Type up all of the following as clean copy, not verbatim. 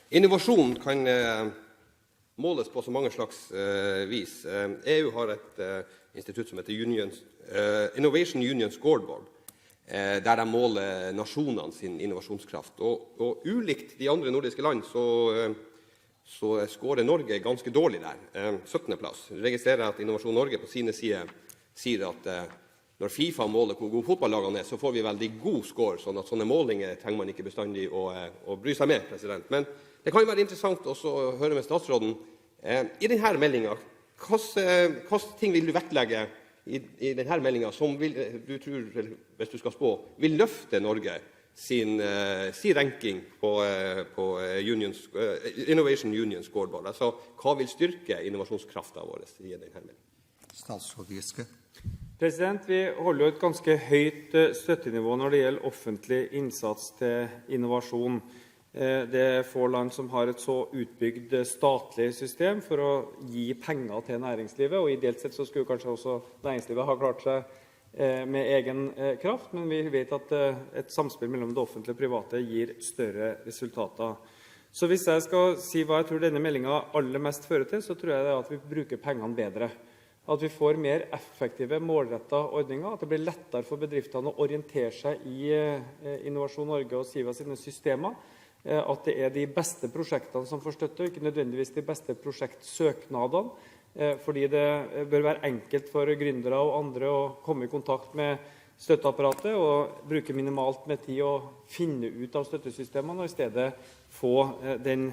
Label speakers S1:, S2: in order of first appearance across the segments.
S1: Innovasjon kan måles på så mange slags vis. EU har et institutt som heter Innovation Union Scoreboard, der de måler nasjonene sin innovasjonskraft. Og ulikt de andre nordiske land så skårer Norge ganske dårlig der, 17. plass. Registrerer at Innovasjon Norge på sine sider sier at når FIFA måler hvor god fotballagene så får vi veldig god score, sånn at sånne målinger trenger man ikke bestandig å bry seg med, president. Men det kan jo være interessant også å høre med statsråden. I denne meldingen, hvilke ting vil du vektlegge i denne meldingen som du tror, hvis du skal spå, vil løfte Norge sin ranking på Innovation Union Scoreboard? Altså, hva vil styrke innovasjonskraften vår i denne meldingen?
S2: Statsråd Giske.
S3: Vi holder jo et ganske høyt støttenivå når det gjelder offentlig innsats til innovasjon. Det er få land som har et så utbygd statlig system for å gi penger til næringslivet, og ideelt sett så skulle kanskje også næringslivet ha klart seg med egen kraft, men vi vet at et samspill mellom det offentlige og private gir større resultater. Så hvis jeg skal si hva jeg tror denne meldingen aller mest fører til, så tror jeg det er at vi bruker pengene bedre. At vi får mer effektive, målrettede ordninger, at det blir lettere for bedriftene å orientere seg i Innovasjon Norge og SIVA sine systemer, at det er de beste prosjektene som får støtte, og ikke nødvendigvis de beste prosjektsøknadene, fordi det bør være enkelt for gründere og andre å komme i kontakt med støtteapparatet og bruke minimalt med tid å finne ut av støttesystemene, og i stedet få den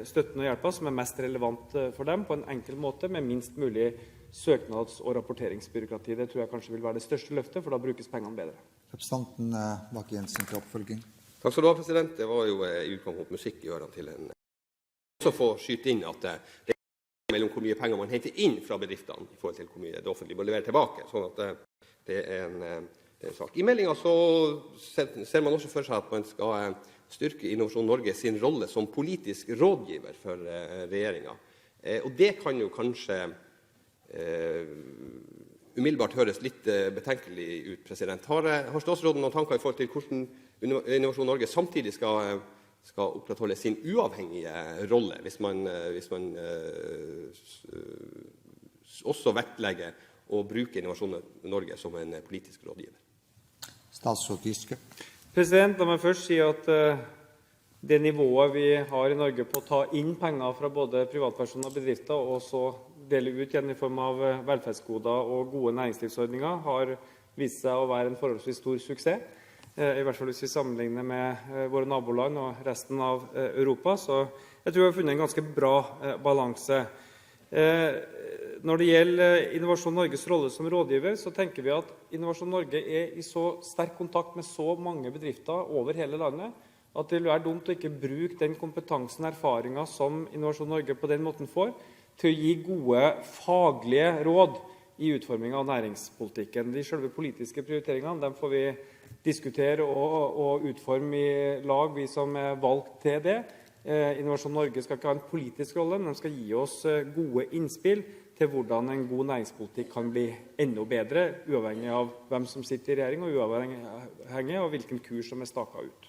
S3: støtten og hjelpen som er mest relevant for dem på en enkel måte, med minst mulig søknads- og rapporteringsbyråkrati. Det tror jeg kanskje vil være det største løftet, for da brukes pengene bedre.
S2: Representanten Bakke-Jensen til oppfølging.
S1: Takk skal du ha, president. Det var jo i utgangspunkt musikk i ørene til en. Så få skyte inn at det er mellom hvor mye penger man henter inn fra bedriftene i forhold til hvor mye det offentlige må levere tilbake, sånn at det er en sak. I meldingen så ser man også for seg at man skal styrke Innovasjon Norge sin rolle som politisk rådgiver for regjeringen. Og det kan jo kanskje umiddelbart høres litt betenkelig ut, president. Har statsråden noen tanker i forhold til hvordan Innovasjon Norge samtidig skal opprettholde sin uavhengige rolle, hvis man også vektlegger å bruke Innovasjon Norge som en politisk rådgiver?
S2: Statsråd Giske.
S3: La meg først si at det nivået vi har i Norge på å ta inn penger fra både privatpersoner og bedrifter, og så dele ut igjen i form av velferdsgoder og gode næringslivsordninger, har vist seg å være en forholdsvis stor suksess. I hvert fall hvis vi sammenligner med våre naboland og resten av Europa. Så jeg tror vi har funnet en ganske bra balanse. Når det gjelder Innovasjon Norges rolle som rådgiver, så tenker vi at Innovasjon Norge er i så sterk kontakt med så mange bedrifter over hele landet, at det vil være dumt å ikke bruke den kompetansen og erfaringen som Innovasjon Norge på den måten får, til å gi gode faglige råd i utformingen av næringspolitikken. De selve politiske prioriteringene, dem får vi diskutere og utforme i lag, vi som er valgt til det. Innovasjon Norge skal ikke ha en politisk rolle, men de skal gi oss gode innspill til hvordan en god næringspolitikk kan bli enda bedre, uavhengig av hvem som sitter i regjering, og uavhengig av hvilken kurs som er staket ut.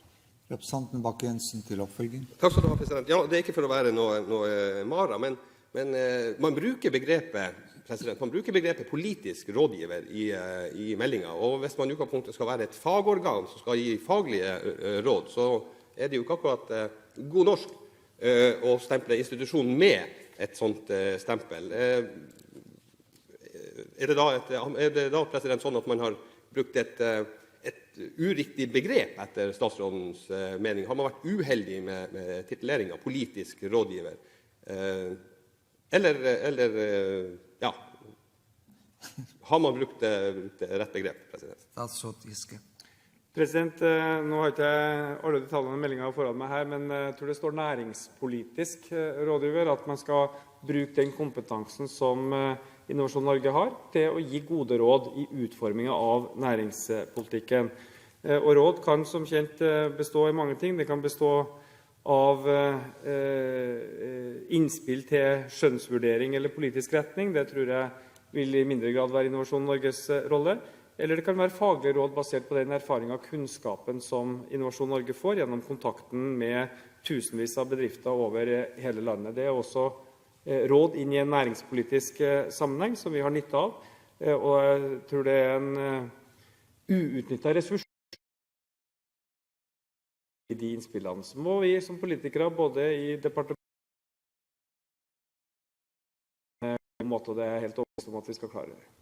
S2: Representanten Bakke-Jensen til oppfølging.
S1: Takk skal du ha, president. Ja, det er ikke for å være noe mara, men man bruker begrepet politisk rådgiver i meldingen, og hvis man i utgangspunktet skal være et fagorgan som skal gi faglige råd, så er det jo ikke akkurat god norsk å stemple institusjonen med et sånt stempel. Er det da president, sånn at man har brukt et uriktig begrep etter statsrådens mening? Har man vært uheldig med tituleringen politisk rådgiver? Eller ja, har man brukt rett begrep, president?
S2: Statsråd Giske.
S3: Nå har ikke jeg alle detaljene i meldingen foran meg her, men jeg tror det står næringspolitisk rådgiver, at man skal bruke den kompetansen som Innovasjon Norge har, til å gi gode råd i utformingen av næringspolitikken. Og råd kan som kjent bestå i mange ting. Det kan bestå av innspill til skjønnsvurdering eller politisk retning. Det tror jeg vil i mindre grad være Innovasjon Norges rolle. Eller det kan være faglige råd basert på den erfaringen og kunnskapen som Innovasjon Norge får gjennom kontakten med tusenvis av bedrifter over hele landet. Det også råd inn i en næringspolitisk sammenheng som vi har nytte av, og jeg tror det en uutnyttet ressurs i de innspillene. Så må vi som politikere både i departementet og det er helt overbevist om at vi skal klare det.